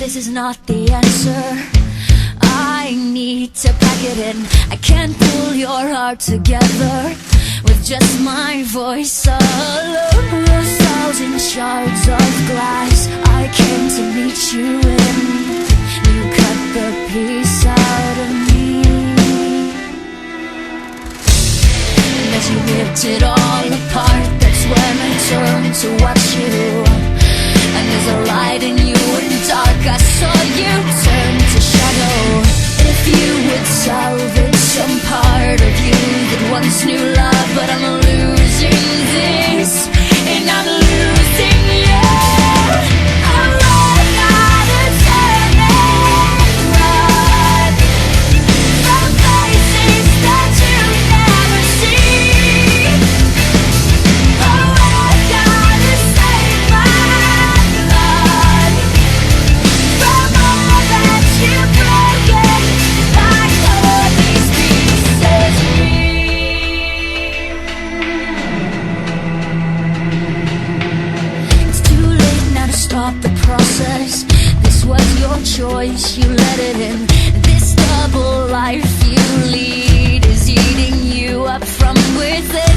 this is not the answer. I need to pack it in. I can't pull your heart together with just my voice alone. 1,000 shards of glass I came to meet you in. You cut the piece out of me, and as you ripped it all apart, that's when I turned to watch you. And there's a light in you in dark, I saw you turn to shadow. If you would salvage some part of you that once knew love, but I'm losing this, and I'm losing you. I'm running out of time and run from places that you never see. Oh, I gotta save my blood from all that you've broken. I cut these pieces free. It's too late now to stop the process. This was your choice, you let it in. This double life you lead is eating you up from within.